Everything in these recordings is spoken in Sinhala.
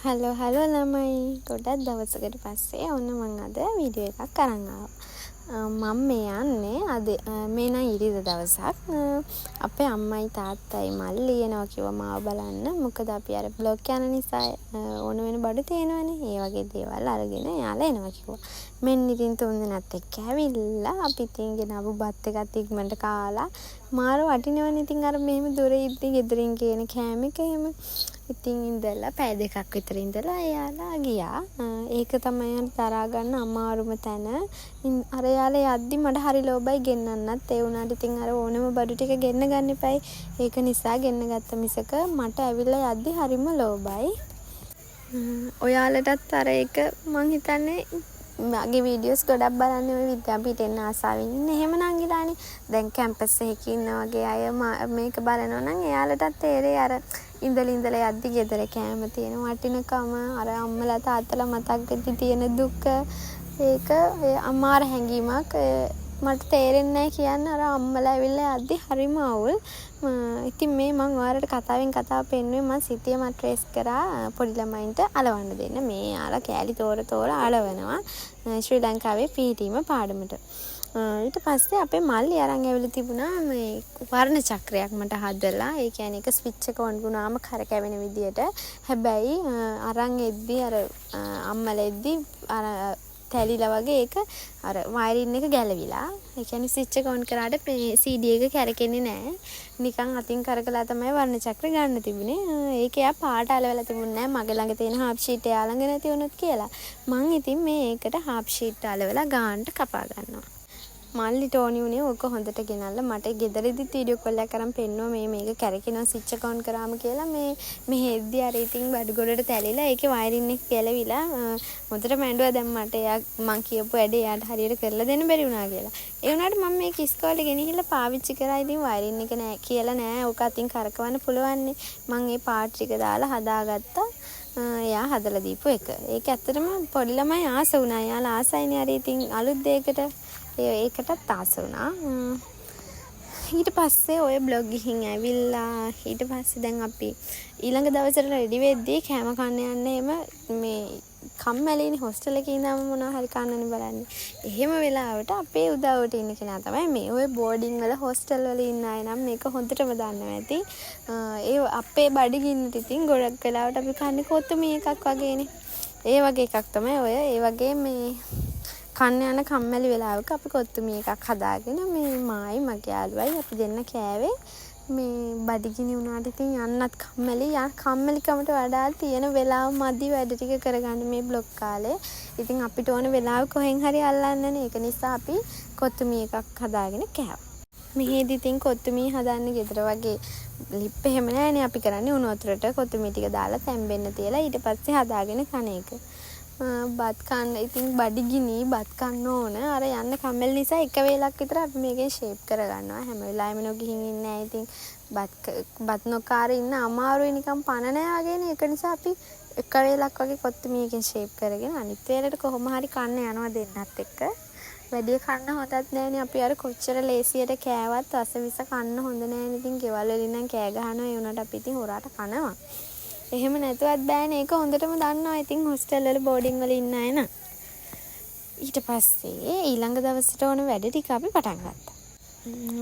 හලෝ ළමයි. ගොඩක් දවසකට පස්සේ ඔන්න මම අද වීඩියෝ එකක් අරන් ආවා. මම මේ යන්නේ අද මේ නම් ඉරිදා දවසක්. අපේ අම්මයි තාත්තයි මල්ලි එනවා කිව්වා මාව බලන්න. මොකද අපි අර බ්ලොග් යන නිසා ඕන වෙන බඩු තියෙනවනේ. ඒ වගේ දේවල් අරගෙන යාලා එනවා කිව්වා. මෙන්න ඉතින් තුන් දෙනාත් එක්ක ඇවිල්ලා අපි ඉතින් ගෙනාවු බත් එකත් ඉක්මනට කාලා මාර වටිනවනේ. ඉතින් අර මෙහෙම දොරේ ඉද්දි ගෙදරින් කියන කෑම එක එහෙම ඉතින් ඉඳලා පැය දෙකක් විතර ඉඳලා එයාලා ගියා. ඒක තමයි දරා ගන්න අමාරුම තැන. අර එයාලා යද්දි මට හරි ලෝභයි ගෙන්නන්නත්. ඒ වුණාට ඉතින් අර ඕනම බඩු ටික ගෙන්න ගන්න එපයි. ඒක නිසා ගෙන්න ගත්ත මිසක මට ඇවිල්ලා යද්දි හරිම ලෝභයි. ඔයාලටත් අර ඒක මං හිතන්නේ මගේ වීඩියෝස් ගොඩක් බලන්නේ ඔය විද්‍යාපීඨෙන් ආසාවෙන් ඉන්න එහෙම නංගිලානේ. දැන් කැම්පස් එකේ ඉන්න වගේ අය මේක බලනවා නම් එයාලටත් තේරෙයි අර ඉඳලා යද්දි ගෙදර කෑම තියෙන වටිනකම අර අම්මලා තාත්තලා මතක් වෙද්දි තියෙන දුක ඒක අමාර හැඟීමක්. මට තේරෙන්නේ නැහැ කියන්න අර අම්මලා ඇවිල්ලා යද්දි හරිම අවුල්. ඉතින් මේ මම ඔයාලට කතාවෙන් කතාව පෙන්නුවේ මම සිටිය මැට්‍රස් කරා පොඩි ළමයින්ට අලවන්න දෙන්න. මේ යාලා කෑලි තෝර අලවනවා ශ්‍රී ලංකාවේ PTම පාඩමට. ඊට පස්සේ අපේ මල්ලි අරන් ඇවිල්ලා තිබුණා මේ වර්ණ චක්‍රයක් මට හදලා. ඒ කියන්නේ ඒක ස්විච් එක ඔන් වුණාම කරකැවෙන විදියට. හැබැයි අරන් එද්දි අර අම්මලා එද්දි අර තැලිලා වගේ ඒක අර වයරින් එක ගැලවිලා. ඒ කියන්නේ ස්විච් එක ඔන් කරාට CD එක කැරකෙන්නේ නැහැ. නිකන් අතින් කරකලා තමයි වර්ණ චක්‍ර ගන්න තිබුණේ. ඒක එයා පාට අලවලා තිබුණේ නැහැ. මගේ ළඟ තියෙන හාප් ෂීට් එයා ළඟ නැති වුණොත් කියලා. මං ඉතින් මේකට හාප් ෂීට් අලවලා ගානට කපා ගන්නවා. මල්ලි ටෝනි උනේ ඕක හොඳට ගෙනල්ලා මට ගෙදරදිත් වීඩියෝ කෝල් එකක් කරන් පෙන්නුවා මේ මේක කැරකෙනවා ස්විච් එක ඔන් කරාම කියලා. මේ හෙද්දි අර ඉතින් බඩු ගොඩට තැලිලා ඒකේ වයරින් එක ගැලවිලා හොඳට මැඬුවා. දැන් මට එයා මං කියපු වැඩේ එයාට හරියට කරලා දෙන්න බැරි වුණා කියලා. ඒ වුණාට මම මේක ඉස්කෝලේ ගෙනහිල්ලා පාවිච්චි කරා. ඉතින් වයරින් එක නෑ කියලා නෑ. ඕක අතින් කරකවන්න පුළුවන් නේ. මං ඒ පාට් ටික දාලා හදාගත්තා. එයා හදලා දීපු එක. ඒක ඇත්තටම පොඩි ළමයි ආස වුණා. එයාලා ආසයිනේ අර ඉතින් අලුත් දෙයකට ඒකටත් ආස වුණා. ඊට පස්සේ ඔය බ්ලොග් ගිහින් ඇවිල්ලා ඊට පස්සේ දැන් අපි ඊළඟ දවසට රෙඩි වෙද්දී කෑම කන්න යන්නේ මේ කම්මැලිනේ හොස්ටල් එකේ ඉඳන් මොනවා හරි කන්නනේ බලන්නේ. එහෙම වෙලාවට අපේ උදව්වට ඉන්න කෙනා තමයි මේ ඔය බෝඩින් වල හොස්ටල් වල ඉන්න අය නම් මේක හොඳටම දන්නවා ඇති. ඒ අපේ බඩගින්නට ඉතින් ගොඩක් වෙලාවට අපි කන්නේ කොත්තුමී එකක් වගේනේ. ඒ වගේ එකක් තමයි ඔය. ඒ වගේ මේ කන්න යන කම්මැලි වෙලාවක අපි කොත්තුමී එකක් හදාගෙන මේ මායි මගේ යාළුවයි අපි දෙන්න කෑවේ. මේ බඩගිනි වුණාට ඉතින් යන්නත් කම්මැලිකමට වඩා තියෙන වෙලාව මදි වැඩ ටික කරගන්න මේ බ්ලොග් කාලේ. ඉතින් අපිට ඕන වෙලාව කොහෙන් හරි අල්ලන්නනේ. ඒක නිසා අපි කොත්තුමී එකක් හදාගෙන කෑවා. මෙහෙදි ඉතින් කොත්තුමී හදන්න ගෙදර වගේ ලිප් එහෙම නැහැනේ. අපි කරන්නේ උණු වතුරට කොත්තුමී ටික දාලා තැම්බෙන්න තියලා ඊට පස්සේ හදාගෙන කන එක. බත් කන්න ඉතින් බඩගිනි බත් කන්න ඕන. අර යන්න කම්මැලි නිසා එක වේලක් විතර අපි මේකෙන් ෂේප් කරගන්නවා. හැම වෙලාවෙම නොගිහින් ඉන්නේ නැහැ. ඉතින් බත් නොකාර ඉන්න අමාරුයි නිකන් පණ නැහැ වගේනේ. ඒක නිසා අපි එක වේලක් වගේ කොත්තුමී එකෙන් ෂේප් කරගෙන අනිත් වේලට කොහොම හරි කන්න යනවා දෙන්නත් එක්ක. වැඩි කන්න හොඳත් නැහැනේ. අපි අර කොච්චර ලේසියට කෑවත් අසවිස කන්න හොඳ නැහැනේ. ඉතින් ගෙවල් වලින් නම් කෑ ගහනවා. ඒ උනට අපි ඉතින් හොරාට කනවා. එහෙම නැතුවත් බෑනේ. ඒක හොඳටම දන්නවා. ඉතින් හොස්ටල් වල බෝඩින් වල ඉන්න අය නම්. ඊට පස්සේ ඊළඟ දවසට ඕන වැඩ ටික අපි පටන් ගත්තා.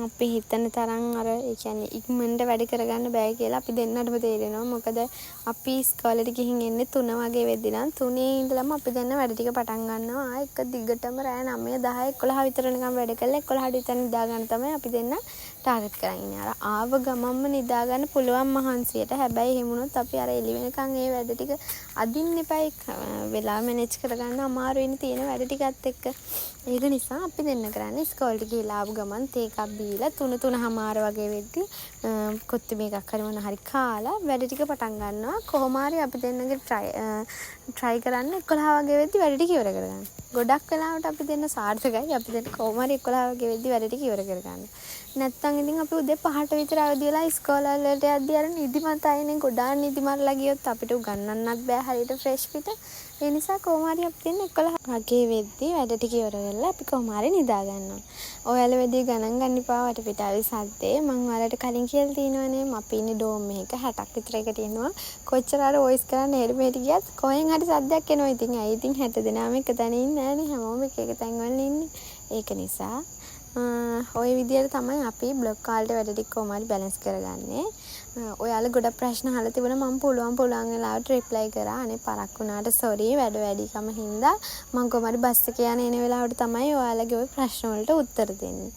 අපි හිතන තරම් අර ඒ කියන්නේ ඉක්මනට වැඩ කරගන්න බෑ කියලා අපි දෙන්නටම තේරෙනවා. මොකද අපි ඉස්කෝලේට ගිහින් එන්නේ 3 වගේ වෙද්දි නම් 3 ඉඳලම අපි දෙන්න වැඩ ටික පටන් ගන්නවා. එක දිගටම රෑ 9 10 11 විතර නිකන් වැඩ කළා. 11ට විතර නිදා ගන්න තමයි අපි දෙන්න ටාගට් කරන් ඉන්නේ. අර ආව ගමම්ම නිදා ගන්න පුළුවන් මහන්සියට. හැබැයි එහෙම වුණොත් අපි අර එළි වෙනකන් ඒ වැඩ ටික අදින්න එපයි. වෙලා මැනේජ් කරගන්න අමාරුයිනේ තියෙන වැඩ ටිකත් එක්ක. ඒක නිසා අපි දෙන්න කරන්නේ ඉස්කෝලේට ගිහලා ආව ගමන් තේ එකක් බීලා 3:00 වගේ වෙද්දි කොත්තුමී එකක් හරි මොන හරි කාලා වැඩ ටික පටන් ගන්නවා. කොහොම හරි අපි දෙන්නගේ try කරන්න 11 වගේ වෙද්දි වැඩ ටික ඉවර කරගන්න. ගොඩක් වෙලාවට අපි දෙන්න සාර්ථකයි. අපි දෙන්න කොහොම හරි 11 වගේ වෙද්දි වැඩ ටික ඉවර කරගන්න. නැත්තම් ඉතින් අපි උදේ 5ට විතර අවදි වෙලා ඉස්කෝලේ වලට යද්දි අර නිදිමත අයනේ. ගොඩාක් නිදිමතලා ගියොත් අපිට උගන්නන්නත් බෑ හරියට ෆ්‍රෙෂ් පිට. ඒ නිසා කොහොම හරි අපි දෙන්න 11 වගේ වෙද්දි වැඩ ටික ඉවර වෙලා අපි කොහොම හරි නිදා ගන්නවා. ඔයාලා වැඩි ගණන් ගන්න එපා වටපිටාවේ සද්දේ. මම ඔයාලට කලින් කියලා තියෙනවනේ අපි ඉන්නේ ඩෝම් එකක 60ක් විතර එකට එනවා. කොච්චර අර වොයිස් කරන්න හෙර මෙහෙට ගියත් කොහෙන් හරි සද්දයක් එනවා. ඉතින් ඇයි ඉතින් 60 දෙනාම එක තැන ඉන්නේ නැහනේ. හැමෝම එක එක තැන් වල ඉන්නේ. ඒක නිසා ඔය විදියට තමයි අපි බ්ලොග් කාලේට වැඩ ටික කොහොම හරි බැලන්ස් කරගන්නේ. ඔයාලා ගොඩක් ප්‍රශ්න අහලා තිබුණා මම පුළුවන් වෙලාවට රිප්ලයි කරා. අනේ පරක් වුණාට සෝරි වැඩ වැඩිකම හින්දා මම කොහොම හරි බස් එකේ යන එන වෙලාවට තමයි ඔයාලගේ ওই ප්‍රශ්න වලට උත්තර දෙන්නේ.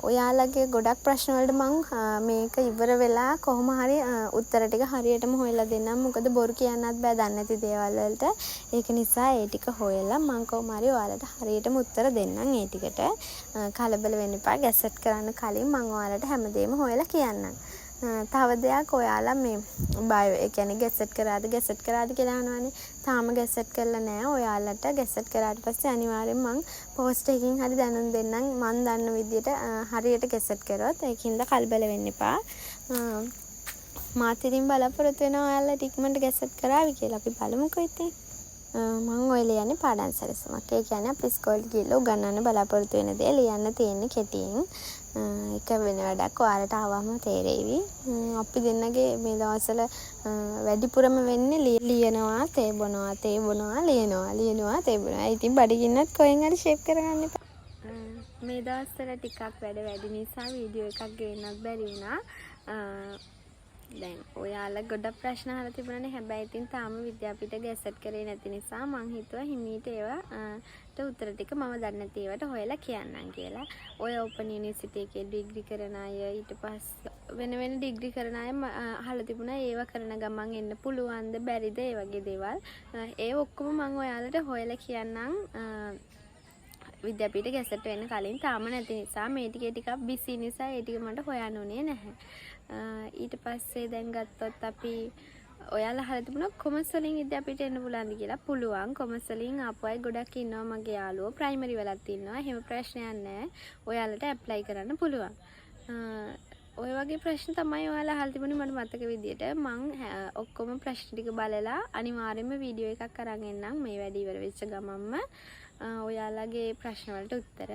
ඔයාලගේ ගොඩක් ප්‍රශ්න වලට මම මේක ඉවර වෙලා කොහොම හරි උත්තර ටික හරියටම හොයලා දෙන්නම්. මොකද බොරු කියන්නත් බෑ දන්නේ නැති දේවල් වලට. ඒක නිසා ඒ ටික හොයලා මම කොහොම හරි ඔයාලට හරියටම උත්තර දෙන්නම් ඒ ටිකට. කලබල වෙන්න එපා. ගැසට් කරන්න කලින් මම ඔයාලට හැමදේම හොයලා කියන්නම්. තව දෙයක් ඔයාලා මේ බයෝ ඒ කියන්නේ ගැසට් කරාද කියලා අහනවානේ. තාම ගැසට් කරලා නැහැ. ඔයාලට ගැසට් කරාට පස්සේ අනිවාර්යෙන් මම පෝස්ට් එකකින් හරි දැනුම් දෙන්නම්. මම දන්න විදියට හරියට ගැසට් කරොත් ඒකින්ද කලබල වෙන්න එපා. මාත් ඉතින් බලාපොරොත්තු වෙනවා ඔයාලා ටිකමන්ට ගැසට් කරાવી කියලා. අපි බලමුකෝ ඉතින්. මම ඔය ලියන්නේ පාඩම් සැලසුමක්. ඒ කියන්නේ අපි ඉස්කෝලේ ගිහලා උගන්වන්න බලාපොරොත්තු වෙන දේ ලියන්න තියෙන්නේ කෙටියෙන්. එක වෙන වැඩක් ඔයාලට ආවම තේරෙවි. අපි දෙන්නගේ මේ දවස්වල වැඩිපුරම වෙන්නේ ලියනවා, තේ බොනවා, ලියනවා, තේ බොනවා. ඉතින් බඩගින්නත් කොහෙන් හරි ෂේප් කරගන්න එපා. මේ දවස්වල ටිකක් වැඩ වැඩි නිසා වීඩියෝ එකක් ගේන්නත් බැරි වුණා. දැන් ඔයාලා ගොඩක් ප්‍රශ්න අහලා තිබුණානේ. හැබැයි ඉතින් තාම විද්‍යාපීඨ ගැසට් කරේ නැති නිසා මං හිතුවා හිමීට ඒවට උත්තර ටික මම දන්නේ නැති ඒවට හොයලා කියන්නම් කියලා. ඔය ඕපන් යුනිවර්සිටි එකේ ඩිග්‍රී කරන අය ඊට පස්සේ වෙන ඩිග්‍රී කරන අය අහලා තිබුණා ඒව කරන ගමන් එන්න පුළුවන්ද බැරිද ඒ වගේ දේවල්. ඒ ඔක්කොම මම ඔයාලට හොයලා කියන්නම්. විද්‍යාපීඨ ගැසට් වෙන්න කලින් තාම නැති නිසා මේ ටික බිසි නිසා ඒ ටික මට හොයන්න උනේ නැහැ. ඊට පස්සේ දැන් ගත්තොත් අපි ඔයාලා අහලා තිබුණා කොමර්ස් වලින් විද්‍යාපීඨ එන්න පුළුවන්ද කියලා. පුළුවන්. කොමර්ස් වලින් ආපු අය ගොඩක් ඉන්නවා මගේ යාළුවෝ. ප්‍රයිමරි වලත් ඉන්නවා. එහෙම ප්‍රශ්නයක් නැහැ. ඔයාලට ඇප්ලයි කරන්න පුළුවන්. ඔය වගේ ප්‍රශ්න තමයි ඔයාලා අහලා තිබුණේ මට මතක විදියට. මං ඔක්කොම ප්‍රශ්න ටික බලලා අනිවාර්යයෙන්ම වීඩියෝ එකක් අරන් එන්නම් මේ වැඩ ඉවර වෙච්ච ගමන්ම. ඔයාලගේ ප්‍රශ්න වලට උත්තර.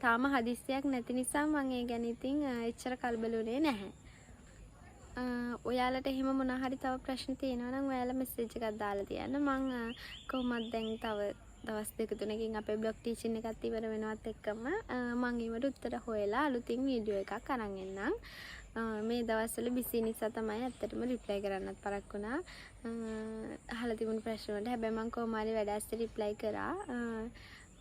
තාම හදිස්සියක් නැති නිසා මම ඒ ගැන ඉතින් එච්චර කලබලුනේ නැහැ. ඔයාලට එහෙම මොනවා හරි තව ප්‍රශ්න තියෙනවා නම් ඔයාලා මෙසේජ් එකක් දාලා තියන්න. මම කොහොමද දැන් තව දවස් දෙක තුනකින් අපේ බ්ලොග් ටීචින් එකත් ඉවර වෙනවත් එක්කම මම ඒවට උත්තර හොයලා අලුතින් වීඩියෝ එකක් අරන් එන්නම්. මේ දවස්වල බිසි නිසා තමයි ඇත්තටම රිප්ලයි කරන්නත් පරක් වුණා. අහලා තිබුණු ප්‍රශ්න වලට හැබැයි මම කොහොම හරි වැඩ ඇස්සේ රිප්ලයි කරා.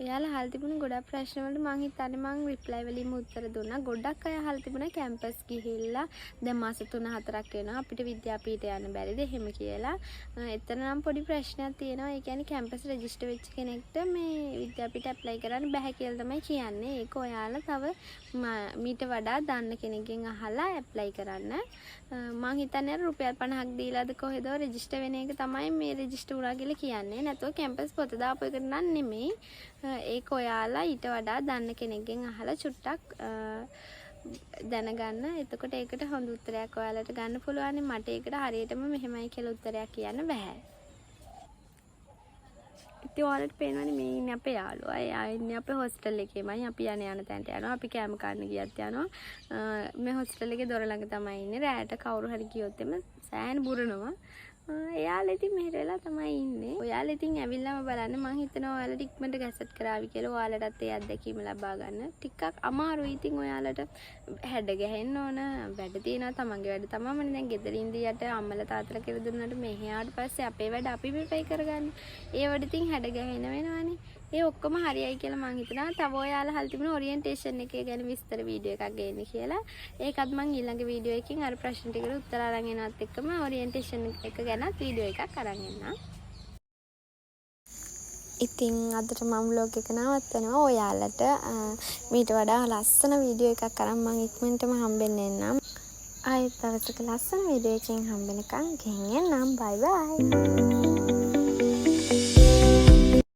ඔයාලා අහලා තිබුණු ගොඩක් ප්‍රශ්න වලට මම හිතන්නේ මම රිප්ලයි වලින්ම උත්තර දුන්නා. ගොඩක් අය අහලා තිබුණා කැම්පස් ගිහිල්ලා දැන් මාස 3-4ක් වෙනවා අපිට විද්‍යාපීඨ යන්න බැරිද එහෙම කියලා. එතන නම් පොඩි ප්‍රශ්නයක් තියෙනවා. ඒ කියන්නේ කැම්පස් රෙජිස්ටර් වෙච්ච කෙනෙක්ට මේ විද්‍යාපීඨ ඇප්ලයි කරන්න බෑ කියලා තමයි කියන්නේ. ඒක ඔයාලා තව මීට වඩා දන්න කෙනෙක්ගෙන් අහලා ඇප්ලයි කරන්න. මම හිතන්නේ රුපියල් 50ක් දීලාද කොහෙද රෙජිස්ටර් වෙන එක තමයි මේ රෙජිස්ටර් වුණා කියලා කියන්නේ. නැතුව කැම්පස් පොත දාපු එක නන් නෙමෙයි. ඒක ඔයාලා ඊට වඩා දන්න කෙනෙක්ගෙන් අහලා චුට්ටක් දැනගන්න. එතකොට ඒකට හොඳ උත්තරයක් ඔයාලට ගන්න පුළුවන්. මට ඒකට හරියටම මෙහෙමයි කියලා උත්තරයක් කියන්න බෑ. ඉතින් ඔයාලට පේනවනේ මේ ඉන්නේ අපේ යාළුවා. එයා ඉන්නේ අපේ හොස්ටල් එකේමයි. අපි යන තැනට යනවා. අපි කෑම කන්න ගියත් යනවා. මේ හොස්ටල් එකේ දොර ළඟ තමයි ඉන්නේ. රැයට කවුරු හරි ගියොත් එම සෑහෙන බුරනවා. එයාලා ඉතින් මෙහෙට වෙලා තමයි ඉන්නේ. ඔයාලා ඉතින් ඇවිල්ලාම බලන්න. මං හිතනවා ඔයාලා ටිකමන්ට ගැසට් කරાવી කියලා. ඔයාලටත් ඒ අත්දැකීම ලබා ගන්න. ටිකක් අමාරුයි ඉතින් ඔයාලට හැඩ ගැහෙන්න ඕන. වැඩ තියෙනවා තමන්ගේ වැඩ තමමනේ. දැන් ගෙදර ඉඳියට අම්මලා තාත්තලා කියලා දුන්නාට මෙහෙ ආවට පස්සේ අපේ වැඩ අපි මෙපයි කරගන්න. ඒ වැඩ ඉතින් හැඩ ගැහෙන්න වෙනවනේ. ඒ ඔක්කොම හරියයි කියලා මං හිතනවා. තව ඔයාලා අහලා තිබුණ ඔරියන්ටේෂන් එකේ ගැන විස්තර වීඩියෝ එකක් ගේන්න කියලා. ඒකත් මං ඊළඟ වීඩියෝ එකකින් අර ප්‍රශ්න ටිකට උත්තර අරන් එනවත් එක්කම ඔරියන්ටේෂන් එක ගැනත් වීඩියෝ එකක් අරන් එන්නම්. ඉතින් අදට මම vlog එක නවත්තනවා. ඔයාලට මීට වඩා ලස්සන වීඩියෝ එකක් අරන් මං ඉක්මනටම හම්බෙන්න එන්නම්. ආයෙත් දවසක ලස්සන වීඩියෝ එකකින් හම්බෙනකන් ගෙන් එන්නම්. බයි බයි.